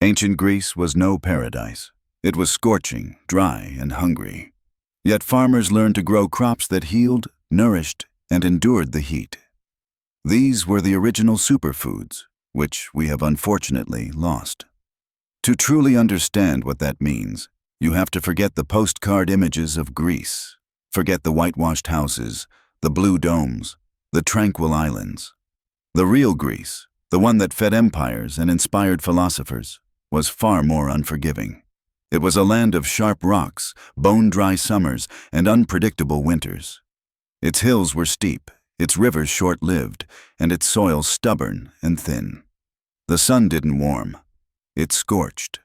Ancient Greece was no paradise. It was scorching, dry, and hungry. Yet farmers learned to grow crops that healed, nourished, and endured the heat. These were the original superfoods, which we have unfortunately lost. To truly understand what that means, you have to forget the postcard images of Greece. Forget the whitewashed houses, the blue domes, the tranquil islands. The real Greece, the one that fed empires and inspired philosophers, was far more unforgiving. It was a land of sharp rocks, bone-dry summers, and unpredictable winters. Its hills were steep, its rivers short-lived, and its soil stubborn and thin. The sun didn't warm. It scorched.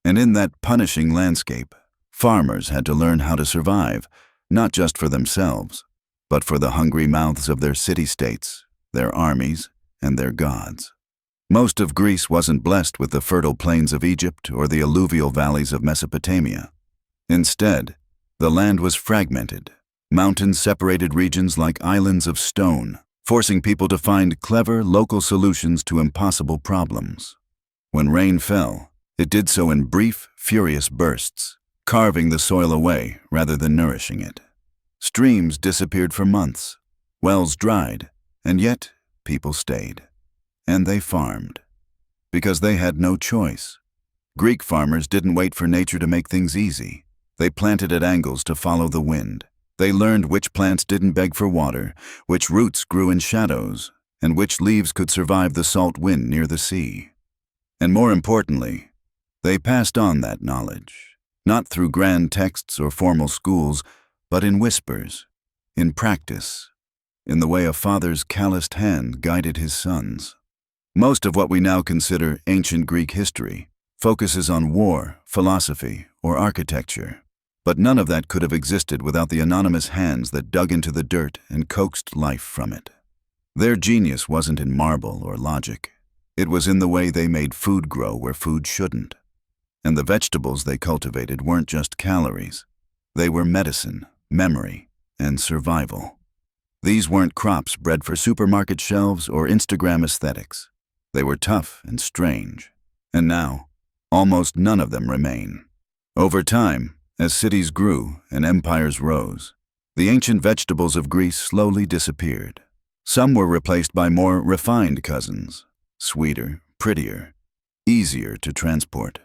And in that punishing landscape, farmers had to learn how to survive, not just for themselves, but for the hungry mouths of their city-states, their armies, and their gods. Most of Greece wasn't blessed with the fertile plains of Egypt or the alluvial valleys of Mesopotamia. Instead, the land was fragmented. Mountains separated regions like islands of stone, forcing people to find clever local solutions to impossible problems. When rain fell, it did so in brief, furious bursts, carving the soil away rather than nourishing it. Streams disappeared for months, wells dried, and yet people stayed. And they farmed. Because they had no choice. Greek farmers didn't wait for nature to make things easy. They planted at angles to follow the wind. They learned which plants didn't beg for water, which roots grew in shadows, and which leaves could survive the salt wind near the sea. And more importantly, they passed on that knowledge, not through grand texts or formal schools, but in whispers, in practice, in the way a father's calloused hand guided his sons. Most of what we now consider ancient Greek history focuses on war, philosophy, or architecture. But none of that could have existed without the anonymous hands that dug into the dirt and coaxed life from it. Their genius wasn't in marble or logic. It was in the way they made food grow where food shouldn't. And the vegetables they cultivated weren't just calories. They were medicine, memory, and survival. These weren't crops bred for supermarket shelves or Instagram aesthetics. They were tough and strange. And now, almost none of them remain. Over time, as cities grew and empires rose, the ancient vegetables of Greece slowly disappeared. Some were replaced by more refined cousins, sweeter, prettier, easier to transport.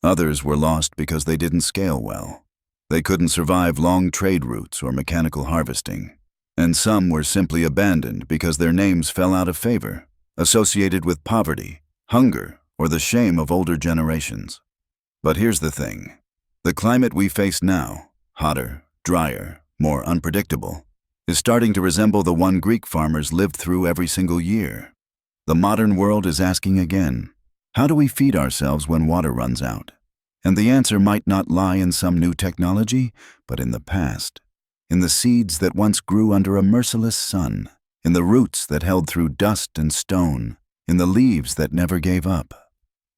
Others were lost because they didn't scale well. They couldn't survive long trade routes or mechanical harvesting. And some were simply abandoned because their names fell out of favor, associated with poverty, hunger, or the shame of older generations. But here's the thing. The climate we face now, hotter, drier, more unpredictable, is starting to resemble the one Greek farmers lived through every single year. The modern world is asking again, how do we feed ourselves when water runs out? And the answer might not lie in some new technology, but in the past. In the seeds that once grew under a merciless sun, in the roots that held through dust and stone, in the leaves that never gave up.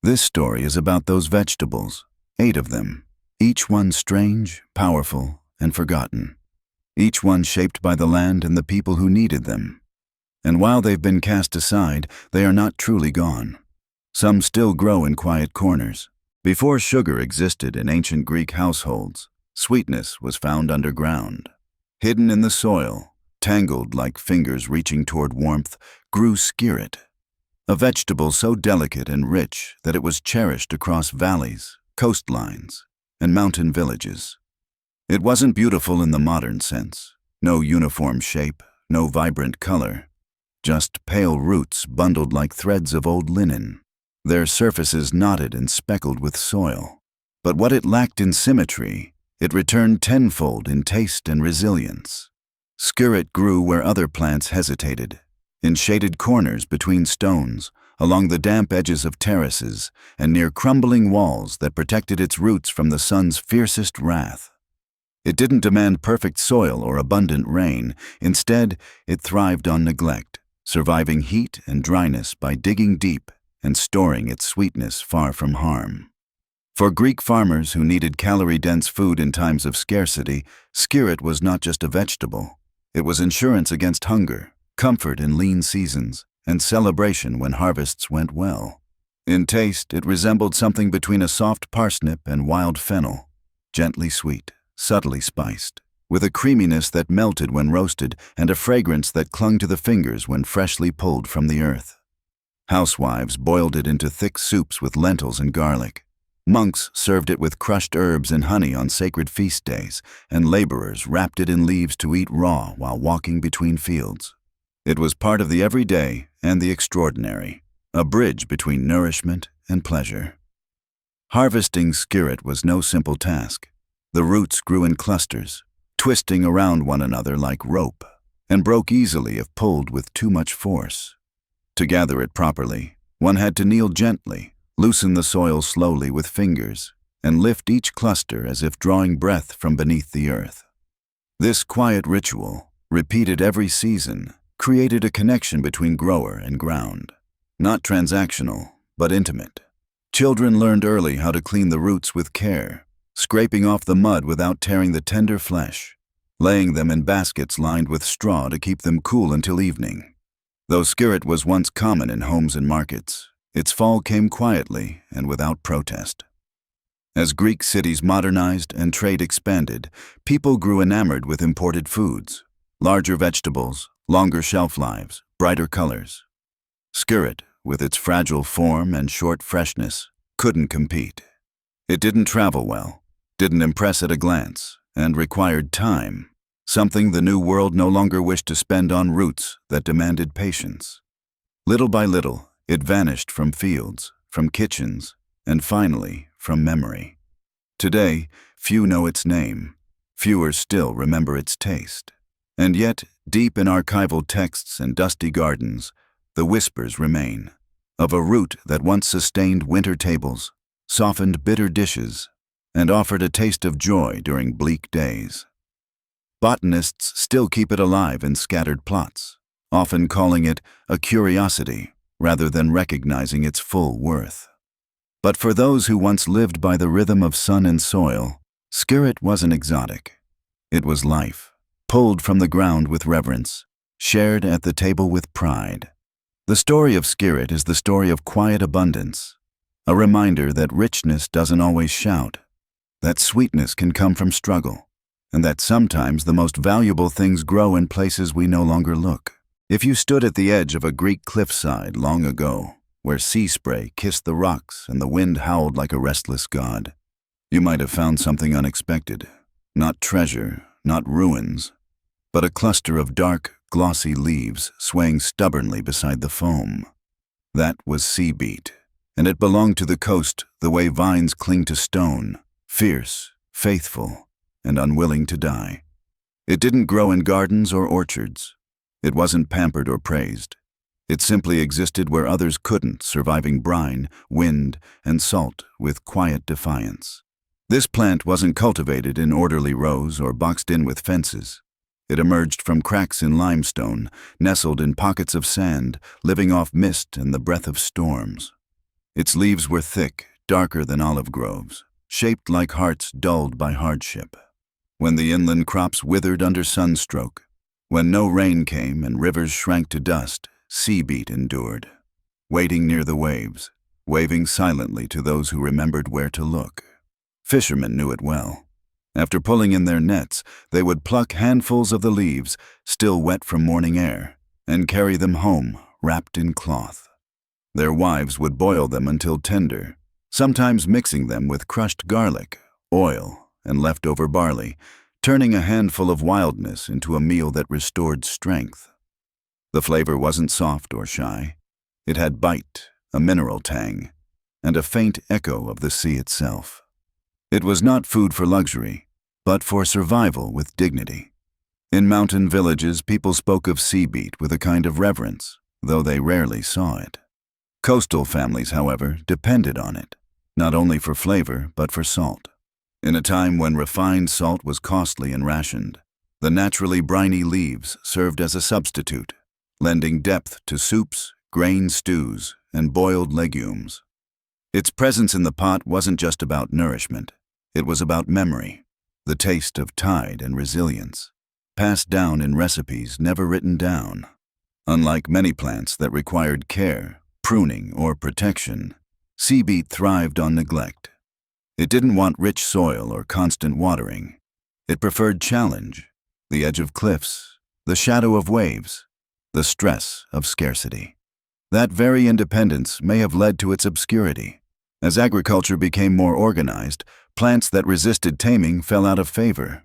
This story is about those vegetables, 8 of them, each one strange, powerful, and forgotten. Each one shaped by the land and the people who needed them. And while they've been cast aside, they are not truly gone. Some still grow in quiet corners. Before sugar existed in ancient Greek households, sweetness was found underground. Hidden in the soil, tangled like fingers reaching toward warmth, grew skirret, a vegetable so delicate and rich that it was cherished across valleys, coastlines, and mountain villages. It wasn't beautiful in the modern sense, no uniform shape, no vibrant color, just pale roots bundled like threads of old linen, their surfaces knotted and speckled with soil. But what it lacked in symmetry, it returned tenfold in taste and resilience. Skirret grew where other plants hesitated, in shaded corners between stones, along the damp edges of terraces, and near crumbling walls that protected its roots from the sun's fiercest wrath. It didn't demand perfect soil or abundant rain. Instead, it thrived on neglect, surviving heat and dryness by digging deep and storing its sweetness far from harm. For Greek farmers who needed calorie-dense food in times of scarcity, skirret was not just a vegetable. It was insurance against hunger, comfort in lean seasons, and celebration when harvests went well. In taste, it resembled something between a soft parsnip and wild fennel, gently sweet, subtly spiced, with a creaminess that melted when roasted and a fragrance that clung to the fingers when freshly pulled from the earth. Housewives boiled it into thick soups with lentils and garlic. Monks served it with crushed herbs and honey on sacred feast days, and laborers wrapped it in leaves to eat raw while walking between fields. It was part of the everyday and the extraordinary, a bridge between nourishment and pleasure. Harvesting skirret was no simple task. The roots grew in clusters, twisting around one another like rope, and broke easily if pulled with too much force. To gather it properly, one had to kneel gently, loosen the soil slowly with fingers, and lift each cluster as if drawing breath from beneath the earth. This quiet ritual, repeated every season, created a connection between grower and ground. Not transactional, but intimate. Children learned early how to clean the roots with care, scraping off the mud without tearing the tender flesh, laying them in baskets lined with straw to keep them cool until evening. Though skirret was once common in homes and markets, its fall came quietly and without protest. As Greek cities modernized and trade expanded, people grew enamored with imported foods, larger vegetables, longer shelf lives, brighter colors. Skirret, with its fragile form and short freshness, couldn't compete. It didn't travel well, didn't impress at a glance, and required time, something the New World no longer wished to spend on roots that demanded patience. Little by little, it vanished from fields, from kitchens, and finally, from memory. Today, few know its name, fewer still remember its taste. And yet, deep in archival texts and dusty gardens, the whispers remain, of a root that once sustained winter tables, softened bitter dishes, and offered a taste of joy during bleak days. Botanists still keep it alive in scattered plots, often calling it a curiosity rather than recognizing its full worth. But for those who once lived by the rhythm of sun and soil, skirret wasn't exotic. It was life, pulled from the ground with reverence, shared at the table with pride. The story of skirret is the story of quiet abundance, a reminder that richness doesn't always shout, that sweetness can come from struggle, and that sometimes the most valuable things grow in places we no longer look. If you stood at the edge of a Greek cliffside long ago, where sea spray kissed the rocks and the wind howled like a restless god, you might have found something unexpected, not treasure, not ruins, but a cluster of dark, glossy leaves swaying stubbornly beside the foam. That was sea beet, and it belonged to the coast the way vines cling to stone, fierce, faithful, and unwilling to die. It didn't grow in gardens or orchards. It wasn't pampered or praised. It simply existed where others couldn't, surviving brine, wind, and salt with quiet defiance. This plant wasn't cultivated in orderly rows or boxed in with fences. It emerged from cracks in limestone, nestled in pockets of sand, living off mist and the breath of storms. Its leaves were thick, darker than olive groves, shaped like hearts dulled by hardship. When the inland crops withered under sunstroke, when no rain came and rivers shrank to dust, sea beet endured, waiting near the waves, waving silently to those who remembered where to look. Fishermen knew it well. After pulling in their nets, they would pluck handfuls of the leaves, still wet from morning air, and carry them home, wrapped in cloth. Their wives would boil them until tender, sometimes mixing them with crushed garlic, oil, and leftover barley, turning a handful of wildness into a meal that restored strength. The flavor wasn't soft or shy. It had bite, a mineral tang, and a faint echo of the sea itself. It was not food for luxury, but for survival with dignity. In mountain villages, people spoke of sea beet with a kind of reverence, though they rarely saw it. Coastal families, however, depended on it, not only for flavor, but for salt. In a time when refined salt was costly and rationed, the naturally briny leaves served as a substitute, lending depth to soups, grain stews, and boiled legumes. Its presence in the pot wasn't just about nourishment. It was about memory, the taste of tide and resilience, passed down in recipes never written down. Unlike many plants that required care, pruning, or protection, sea beet thrived on neglect. It didn't want rich soil or constant watering. It preferred challenge, the edge of cliffs, the shadow of waves, the stress of scarcity. That very independence may have led to its obscurity. As agriculture became more organized, plants that resisted taming fell out of favor.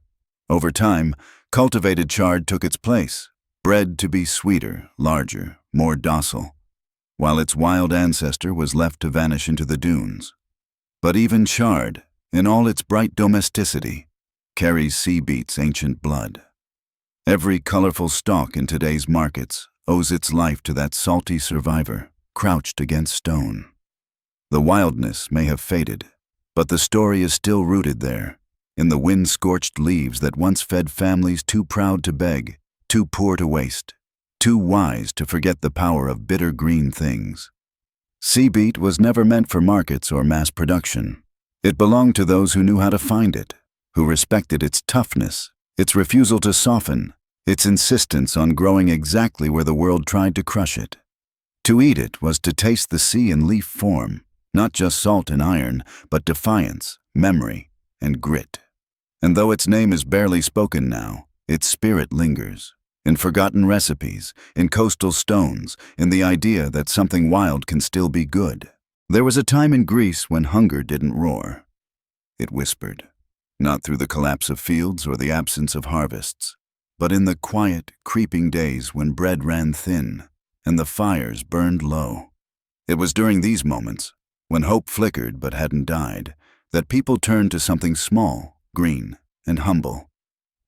Over time, cultivated chard took its place, bred to be sweeter, larger, more docile, while its wild ancestor was left to vanish into the dunes. But even chard, in all its bright domesticity, carries sea beet's ancient blood. Every colorful stalk in today's markets owes its life to that salty survivor, crouched against stone. The wildness may have faded, but the story is still rooted there, in the wind-scorched leaves that once fed families too proud to beg, too poor to waste, too wise to forget the power of bitter green things. Sea beet was never meant for markets or mass production. It belonged to those who knew how to find it, who respected its toughness, its refusal to soften, its insistence on growing exactly where the world tried to crush it. To eat it was to taste the sea in leaf form, not just salt and iron, but defiance, memory, and grit. And though its name is barely spoken now, its spirit lingers, in forgotten recipes, in coastal stones, in the idea that something wild can still be good. There was a time in Greece when hunger didn't roar. It whispered, not through the collapse of fields or the absence of harvests, but in the quiet, creeping days when bread ran thin and the fires burned low. It was during these moments, when hope flickered but hadn't died, that people turned to something small, green, and humble.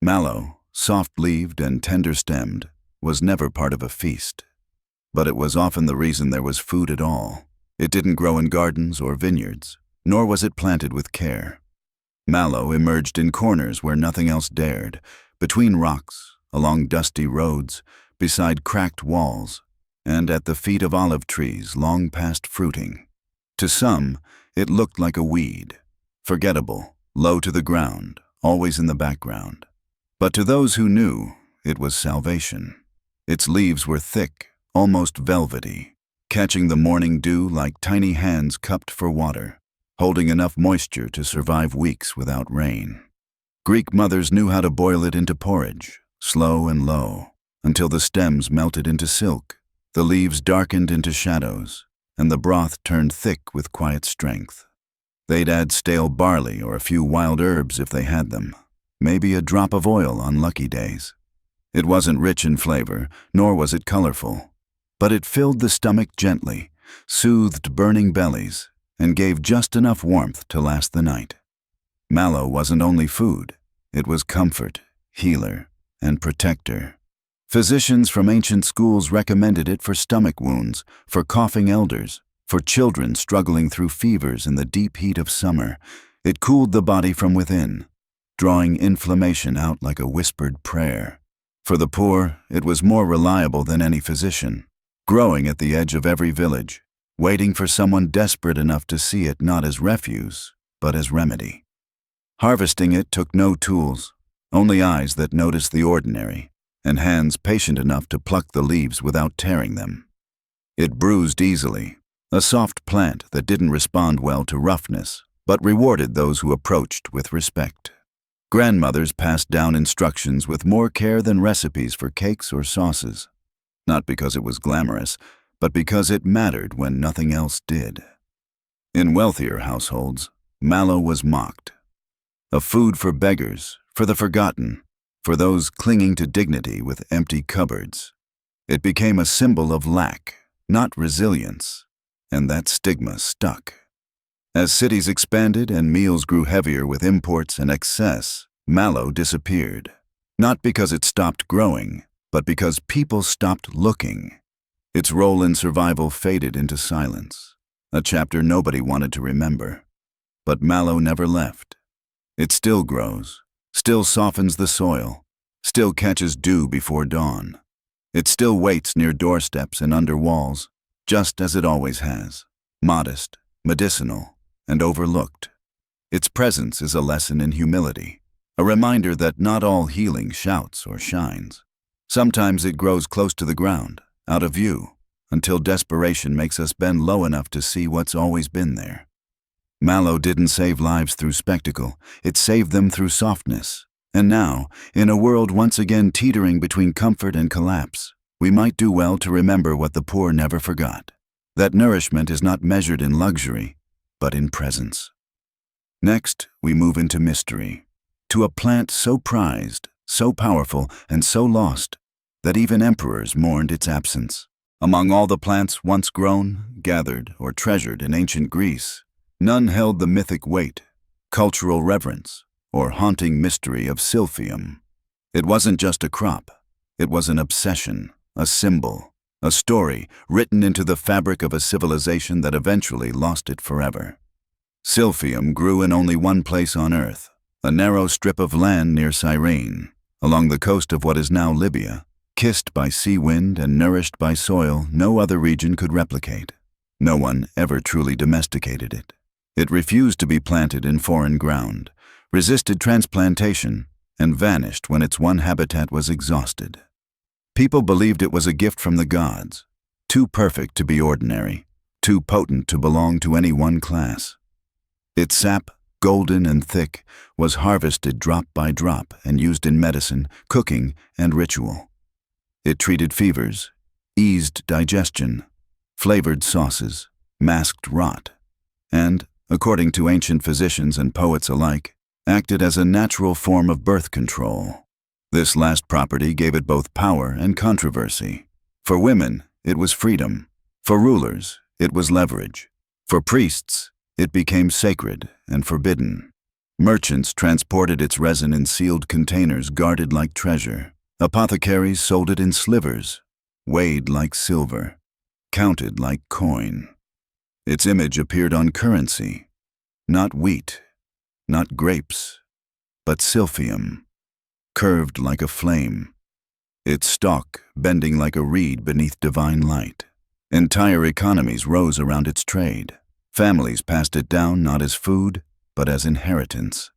Mallow, soft-leaved and tender-stemmed, was never part of a feast. But it was often the reason there was food at all. It didn't grow in gardens or vineyards, nor was it planted with care. Mallow emerged in corners where nothing else dared, between rocks, along dusty roads, beside cracked walls, and at the feet of olive trees long past fruiting. To some, it looked like a weed, forgettable, low to the ground, always in the background. But to those who knew, it was salvation. Its leaves were thick, almost velvety, catching the morning dew like tiny hands cupped for water, holding enough moisture to survive weeks without rain. Greek mothers knew how to boil it into porridge, slow and low, until the stems melted into silk, the leaves darkened into shadows, and the broth turned thick with quiet strength. They'd add stale barley or a few wild herbs if they had them, maybe a drop of oil on lucky days. It wasn't rich in flavor, nor was it colorful, but it filled the stomach gently, soothed burning bellies, and gave just enough warmth to last the night. Mallow wasn't only food, it was comfort, healer, and protector. Physicians from ancient schools recommended it for stomach wounds, for coughing elders, for children struggling through fevers in the deep heat of summer. It cooled the body from within, drawing inflammation out like a whispered prayer. For the poor, it was more reliable than any physician, growing at the edge of every village, waiting for someone desperate enough to see it not as refuse, but as remedy. Harvesting it took no tools, only eyes that noticed the ordinary, and hands patient enough to pluck the leaves without tearing them. It bruised easily, a soft plant that didn't respond well to roughness, but rewarded those who approached with respect. Grandmothers passed down instructions with more care than recipes for cakes or sauces, not because it was glamorous, but because it mattered when nothing else did. In wealthier households, mallow was mocked. A food for beggars, for the forgotten, for those clinging to dignity with empty cupboards. It became a symbol of lack, not resilience, and that stigma stuck. As cities expanded and meals grew heavier with imports and excess, mallow disappeared. Not because it stopped growing, but because people stopped looking. Its role in survival faded into silence, a chapter nobody wanted to remember. But mallow never left. It still grows, still softens the soil, still catches dew before dawn. It still waits near doorsteps and under walls, just as it always has, modest, medicinal, and overlooked. Its presence is a lesson in humility, a reminder that not all healing shouts or shines. Sometimes it grows close to the ground, out of view, until desperation makes us bend low enough to see what's always been there. Mallow didn't save lives through spectacle, it saved them through softness. And now, in a world once again teetering between comfort and collapse, we might do well to remember what the poor never forgot: that nourishment is not measured in luxury, but in presence. Next, we move into mystery, to a plant so prized, so powerful, and so lost, that even emperors mourned its absence. Among all the plants once grown, gathered, or treasured in ancient Greece, none held the mythic weight, cultural reverence, or haunting mystery of silphium. It wasn't just a crop, it was an obsession, a symbol, a story written into the fabric of a civilization that eventually lost it forever. Silphium grew in only one place on Earth, a narrow strip of land near Cyrene, along the coast of what is now Libya. Kissed by sea wind and nourished by soil no other region could replicate. No one ever truly domesticated it. It refused to be planted in foreign ground, resisted transplantation, and vanished when its one habitat was exhausted. People believed it was a gift from the gods, too perfect to be ordinary, too potent to belong to any one class. Its sap, golden and thick, was harvested drop by drop and used in medicine, cooking, and ritual. It treated fevers, eased digestion, flavored sauces, masked rot, and, according to ancient physicians and poets alike, acted as a natural form of birth control. This last property gave it both power and controversy. For women, it was freedom. For rulers, it was leverage. For priests, it became sacred and forbidden. Merchants transported its resin in sealed containers guarded like treasure. Apothecaries sold it in slivers, weighed like silver, counted like coin. Its image appeared on currency, not wheat, not grapes, but silphium, curved like a flame, its stalk bending like a reed beneath divine light. Entire economies rose around its trade. Families passed it down not as food, but as inheritance.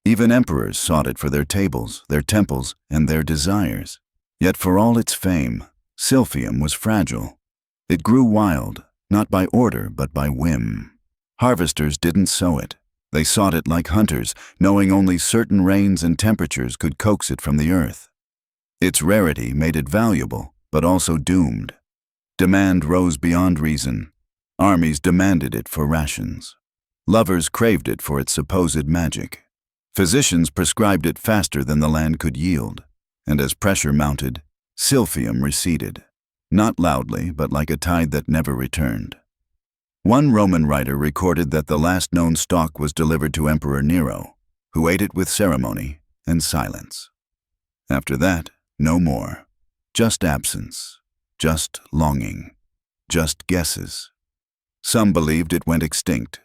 Even emperors sought it for their tables, their temples, and their desires. Yet for all its fame, silphium was fragile. It grew wild, not by order but by whim. Harvesters didn't sow it. They sought it like hunters, knowing only certain rains and temperatures could coax it from the earth. Its rarity made it valuable, but also doomed. Demand rose beyond reason. Armies demanded it for rations. Lovers craved it for its supposed magic. Physicians prescribed it faster than the land could yield, and as pressure mounted, silphium receded, not loudly but like a tide that never returned. One Roman writer recorded that the last known stalk was delivered to Emperor Nero, who ate it with ceremony and silence. After that, no more. Just absence, just longing, just guesses. Some believed it went extinct.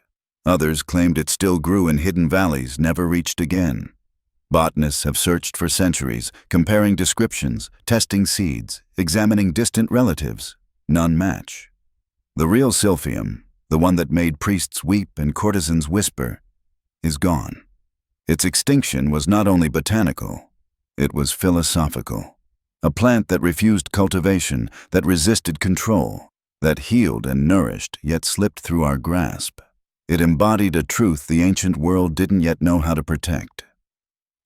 Others claimed it still grew in hidden valleys never reached again. Botanists have searched for centuries, comparing descriptions, testing seeds, examining distant relatives. None match. The real silphium, the one that made priests weep and courtesans whisper, is gone. Its extinction was not only botanical, it was philosophical. A plant that refused cultivation, that resisted control, that healed and nourished yet slipped through our grasp. It embodied a truth the ancient world didn't yet know how to protect.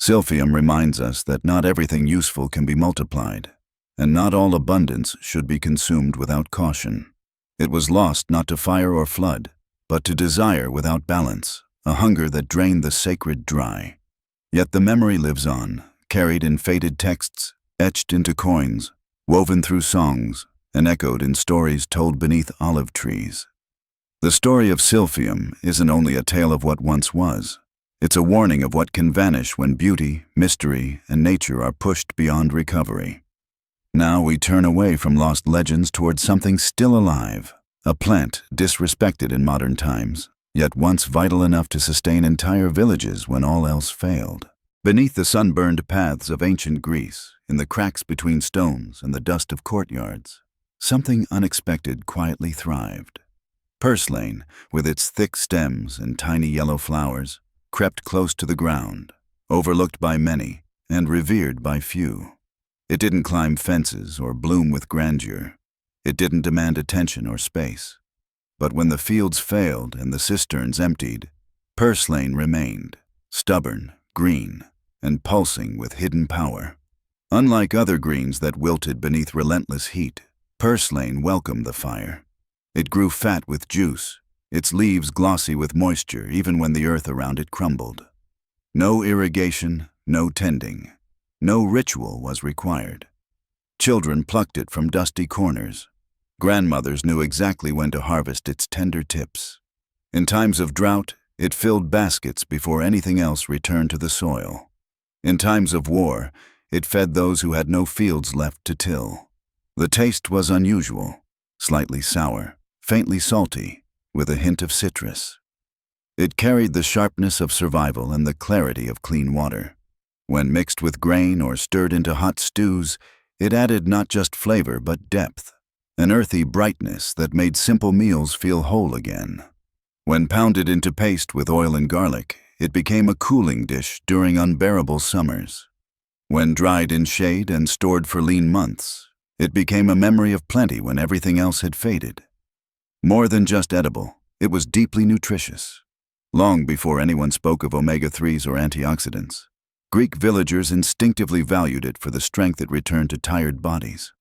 Silphium reminds us that not everything useful can be multiplied, and not all abundance should be consumed without caution. It was lost not to fire or flood, but to desire without balance, a hunger that drained the sacred dry. Yet the memory lives on, carried in faded texts, etched into coins, woven through songs, and echoed in stories told beneath olive trees. The story of silphium isn't only a tale of what once was. It's a warning of what can vanish when beauty, mystery, and nature are pushed beyond recovery. Now we turn away from lost legends towards something still alive, a plant disrespected in modern times, yet once vital enough to sustain entire villages when all else failed. Beneath the sunburned paths of ancient Greece, in the cracks between stones and the dust of courtyards, something unexpected quietly thrived. Purslane, with its thick stems and tiny yellow flowers, crept close to the ground, overlooked by many and revered by few. It didn't climb fences or bloom with grandeur. It didn't demand attention or space. But when the fields failed and the cisterns emptied, purslane remained, stubborn, green, and pulsing with hidden power. Unlike other greens that wilted beneath relentless heat, purslane welcomed the fire. It grew fat with juice, its leaves glossy with moisture even when the earth around it crumbled. No irrigation, no tending, no ritual was required. Children plucked it from dusty corners. Grandmothers knew exactly when to harvest its tender tips. In times of drought, it filled baskets before anything else returned to the soil. In times of war, it fed those who had no fields left to till. The taste was unusual, slightly sour, faintly salty, with a hint of citrus. It carried the sharpness of survival and the clarity of clean water. When mixed with grain or stirred into hot stews, it added not just flavor but depth, an earthy brightness that made simple meals feel whole again. When pounded into paste with oil and garlic, it became a cooling dish during unbearable summers. When dried in shade and stored for lean months, it became a memory of plenty when everything else had faded. More than just edible, it was deeply nutritious. Long before anyone spoke of omega-3s or antioxidants, Greek villagers instinctively valued it for the strength it returned to tired bodies.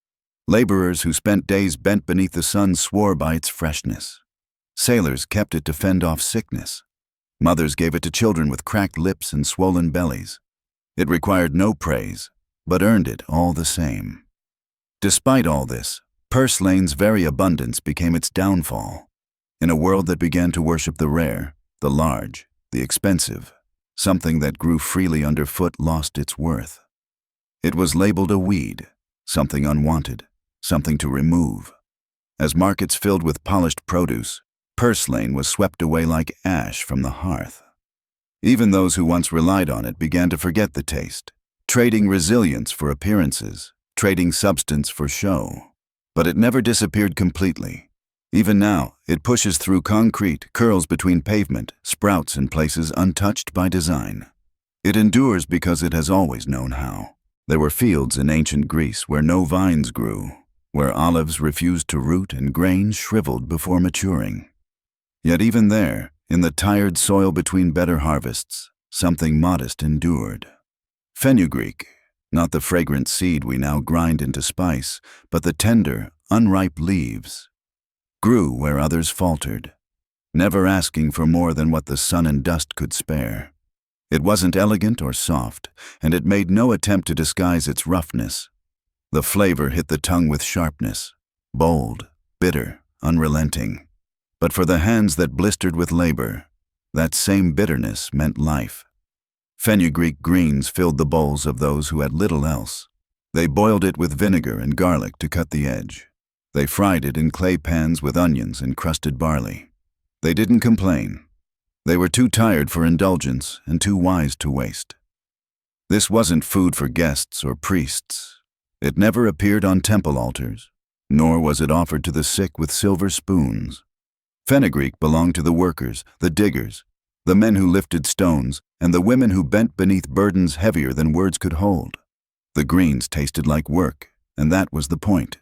Laborers who spent days bent beneath the sun swore by its freshness. Sailors kept it to fend off sickness. Mothers gave it to children with cracked lips and swollen bellies. It required no praise, but earned it all the same. Despite all this, purslane's very abundance became its downfall. In a world that began to worship the rare, the large, the expensive, something that grew freely underfoot lost its worth. It was labeled a weed, something unwanted, something to remove. As markets filled with polished produce, purslane was swept away like ash from the hearth. Even those who once relied on it began to forget the taste, trading resilience for appearances, trading substance for show. But it never disappeared completely. Even now, it pushes through concrete, curls between pavement, sprouts in places untouched by design. It endures because it has always known how. There were fields in ancient Greece where no vines grew, where olives refused to root and grain shriveled before maturing. Yet even there, in the tired soil between better harvests, something modest endured. Fenugreek, not the fragrant seed we now grind into spice, but the tender, unripe leaves, grew where others faltered, never asking for more than what the sun and dust could spare. It wasn't elegant or soft, and it made no attempt to disguise its roughness. The flavor hit the tongue with sharpness, bold, bitter, unrelenting. But for the hands that blistered with labor, that same bitterness meant life. Fenugreek greens filled the bowls of those who had little else. They boiled it with vinegar and garlic to cut the edge. They fried it in clay pans with onions and crusted barley. They didn't complain. They were too tired for indulgence and too wise to waste. This wasn't food for guests or priests. It never appeared on temple altars, nor was it offered to the sick with silver spoons. Fenugreek belonged to the workers, the diggers, the men who lifted stones, and the women who bent beneath burdens heavier than words could hold. The greens tasted like work, and that was the point.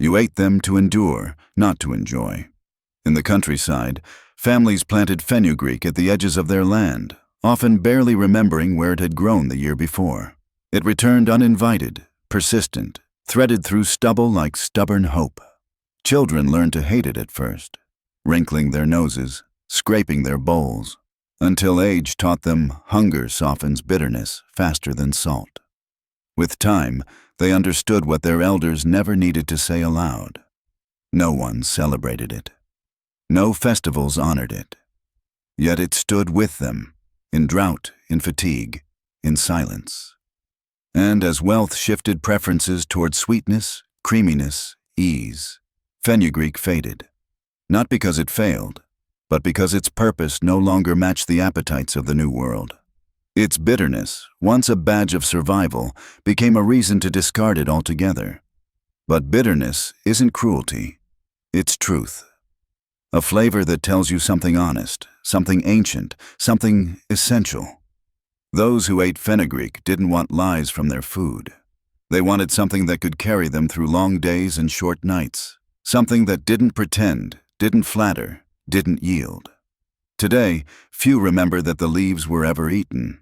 You ate them to endure, not to enjoy. In the countryside, families planted fenugreek at the edges of their land, often barely remembering where it had grown the year before. It returned uninvited, persistent, threaded through stubble like stubborn hope. Children learned to hate it at first, wrinkling their noses, scraping their bowls, until age taught them hunger softens bitterness faster than salt. With time, they understood what their elders never needed to say aloud. No one celebrated it. No festivals honored it. Yet it stood with them, in drought, in fatigue, in silence. And as wealth shifted preferences toward sweetness, creaminess, ease, fenugreek faded. Not because it failed, but because its purpose no longer matched the appetites of the New World. Its bitterness, once a badge of survival, became a reason to discard it altogether. But bitterness isn't cruelty, it's truth. A flavor that tells you something honest, something ancient, something essential. Those who ate fenugreek didn't want lies from their food. They wanted something that could carry them through long days and short nights. something that didn't pretend, didn't flatter, didn't yield. Today, few remember that the leaves were ever eaten.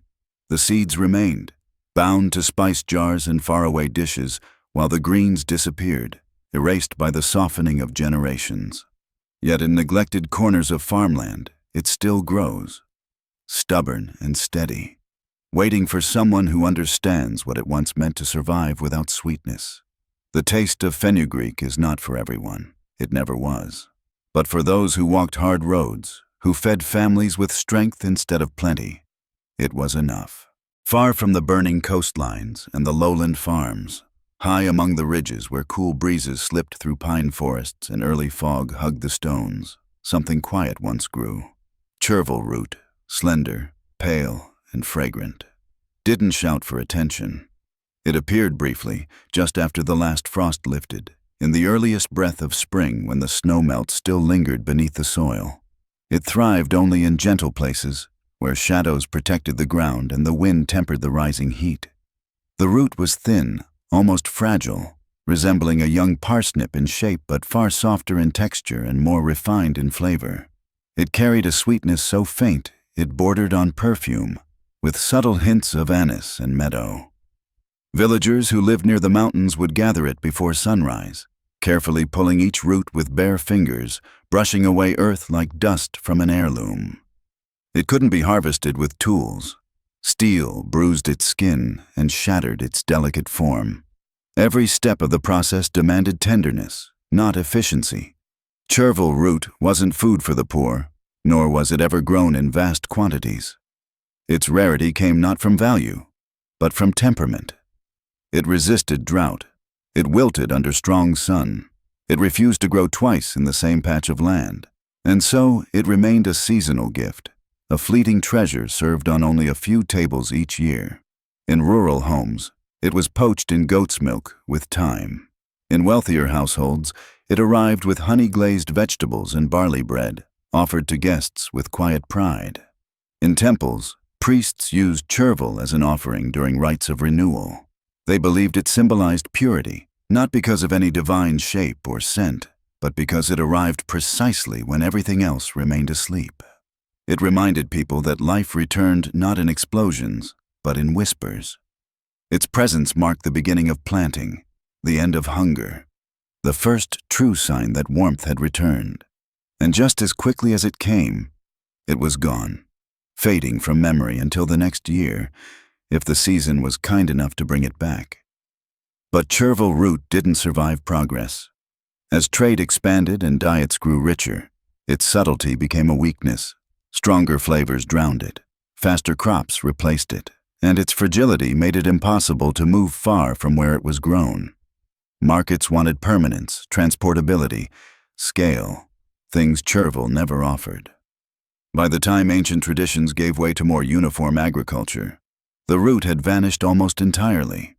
The seeds remained, bound to spice jars and faraway dishes, while the greens disappeared, erased by the softening of generations. Yet in neglected corners of farmland, it still grows, stubborn and steady, waiting for someone who understands what it once meant to survive without sweetness. The taste of fenugreek is not for everyone. It never was. But for those who walked hard roads, who fed families with strength instead of plenty, it was enough. Far from the burning coastlines and the lowland farms, high among the ridges where cool breezes slipped through pine forests and early fog hugged the stones, something quiet once grew. Chervil root, slender, pale, and fragrant. Didn't shout for attention. It appeared briefly, just after the last frost lifted, in the earliest breath of spring when the snowmelt still lingered beneath the soil. It thrived only in gentle places, where shadows protected the ground and the wind tempered the rising heat. The root was thin, almost fragile, resembling a young parsnip in shape but far softer in texture and more refined in flavor. It carried a sweetness so faint it bordered on perfume, with subtle hints of anise and meadow. Villagers who lived near the mountains would gather it before sunrise, carefully pulling each root with bare fingers, brushing away earth like dust from an heirloom. It couldn't be harvested with tools. Steel bruised its skin and shattered its delicate form. Every step of the process demanded tenderness, not efficiency. Chervil root wasn't food for the poor, nor was it ever grown in vast quantities. Its rarity came not from value, but from temperament. It resisted drought. It wilted under strong sun. It refused to grow twice in the same patch of land. And so it remained a seasonal gift, a fleeting treasure served on only a few tables each year. In rural homes, it was poached in goat's milk with thyme. In wealthier households, it arrived with honey-glazed vegetables and barley bread, offered to guests with quiet pride. In temples, priests used chervil as an offering during rites of renewal. They believed it symbolized purity, not because of any divine shape or scent, but because it arrived precisely when everything else remained asleep. It reminded people that life returned not in explosions, but in whispers. Its presence marked the beginning of planting, the end of hunger, the first true sign that warmth had returned. And just as quickly as it came, it was gone, fading from memory until the next year, if the season was kind enough to bring it back. But chervil root didn't survive progress. As trade expanded and diets grew richer, its subtlety became a weakness. Stronger flavors drowned it, faster crops replaced it, and its fragility made it impossible to move far from where it was grown. Markets wanted permanence, transportability, scale, things chervil never offered. By the time ancient traditions gave way to more uniform agriculture, the root had vanished almost entirely.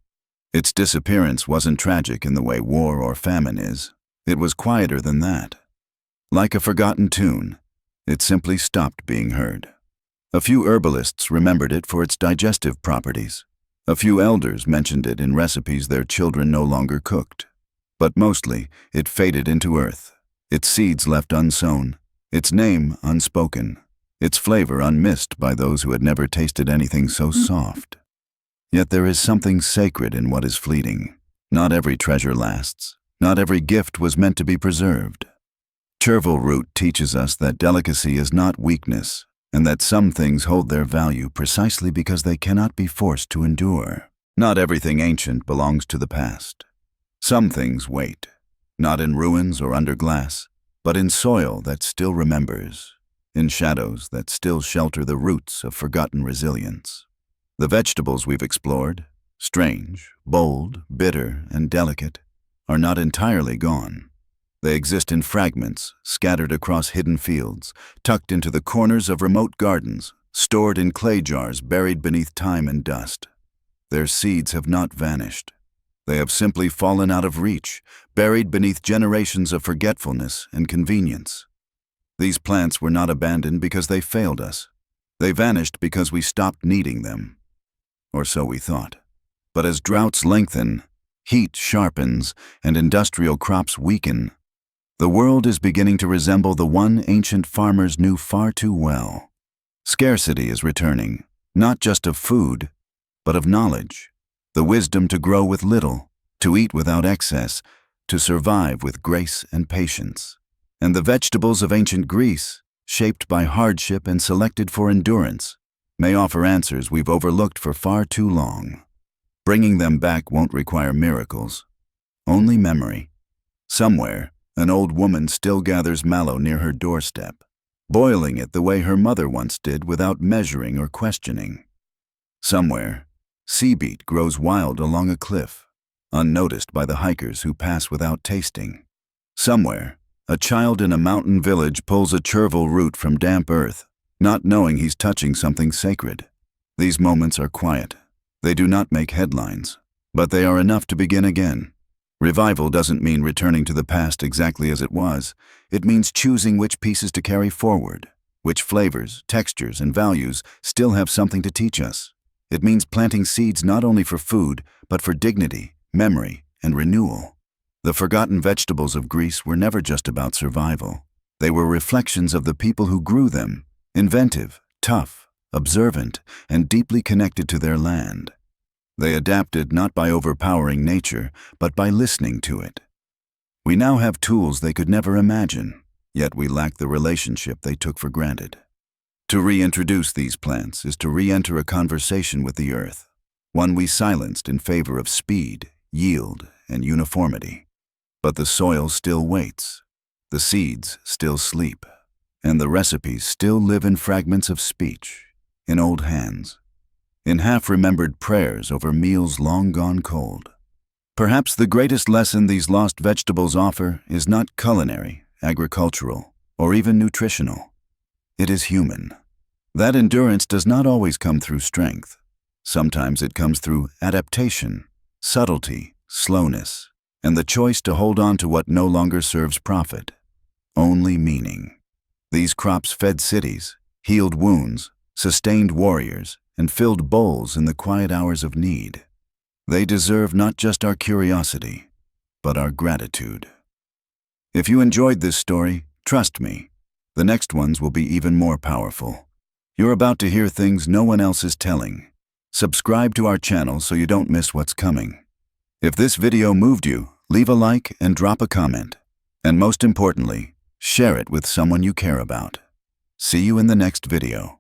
Its disappearance wasn't tragic in the way war or famine is. It was quieter than that. Like a forgotten tune, it simply stopped being heard. A few herbalists remembered it for its digestive properties. A few elders mentioned it in recipes their children no longer cooked. But mostly, it faded into earth, its seeds left unsown, its name unspoken, its flavor unmissed by those who had never tasted anything so soft. Yet there is something sacred in what is fleeting. Not every treasure lasts. Not every gift was meant to be preserved. Chervil root teaches us that delicacy is not weakness, and that some things hold their value precisely because they cannot be forced to endure. Not everything ancient belongs to the past. Some things wait, not in ruins or under glass, but in soil that still remembers, in shadows that still shelter the roots of forgotten resilience. The vegetables we've explored, strange, bold, bitter, and delicate, are not entirely gone. They exist in fragments, scattered across hidden fields, tucked into the corners of remote gardens, stored in clay jars buried beneath time and dust. Their seeds have not vanished. They have simply fallen out of reach, buried beneath generations of forgetfulness and convenience. These plants were not abandoned because they failed us. They vanished because we stopped needing them. Or so we thought. But as droughts lengthen, heat sharpens, and industrial crops weaken, The world is beginning to resemble the one ancient farmers knew far too well. Scarcity is returning, not just of food, but of knowledge, the wisdom to grow with little, to eat without excess, to survive with grace and patience. And the vegetables of ancient Greece, shaped by hardship and selected for endurance, may offer answers we've overlooked for far too long. Bringing them back won't require miracles, only memory. Somewhere, an old woman still gathers mallow near her doorstep, boiling it the way her mother once did without measuring or questioning. Somewhere, sea beet grows wild along a cliff, unnoticed by the hikers who pass without tasting. Somewhere, a child in a mountain village pulls a chervil root from damp earth, not knowing he's touching something sacred. These moments are quiet. They do not make headlines, but they are enough to begin again. Revival doesn't mean returning to the past exactly as it was. It means choosing which pieces to carry forward, which flavors, textures, and values still have something to teach us. It means planting seeds not only for food, but for dignity, memory, and renewal. The forgotten vegetables of Greece were never just about survival. They were reflections of the people who grew them, inventive, tough, observant, and deeply connected to their land. They adapted not by overpowering nature, but by listening to it. We now have tools they could never imagine, yet we lack the relationship they took for granted. To reintroduce these plants is to re-enter a conversation with the earth, one we silenced in favor of speed, yield, and uniformity. But the soil still waits, the seeds still sleep, and the recipes still live in fragments of speech, in old hands, in half-remembered prayers over meals long gone cold. Perhaps the greatest lesson these lost vegetables offer is not culinary, agricultural, or even nutritional. It is human. That endurance does not always come through strength. Sometimes it comes through adaptation, subtlety, slowness, and the choice to hold on to what no longer serves profit, only meaning. These crops fed cities, healed wounds, sustained warriors, and filled bowls in the quiet hours of need. They deserve not just our curiosity, but our gratitude. If you enjoyed this story, trust me, the next ones will be even more powerful. You're about to hear things no one else is telling. Subscribe to our channel so you don't miss what's coming. If this video moved you, leave a like and drop a comment. And most importantly, share it with someone you care about. See you in the next video.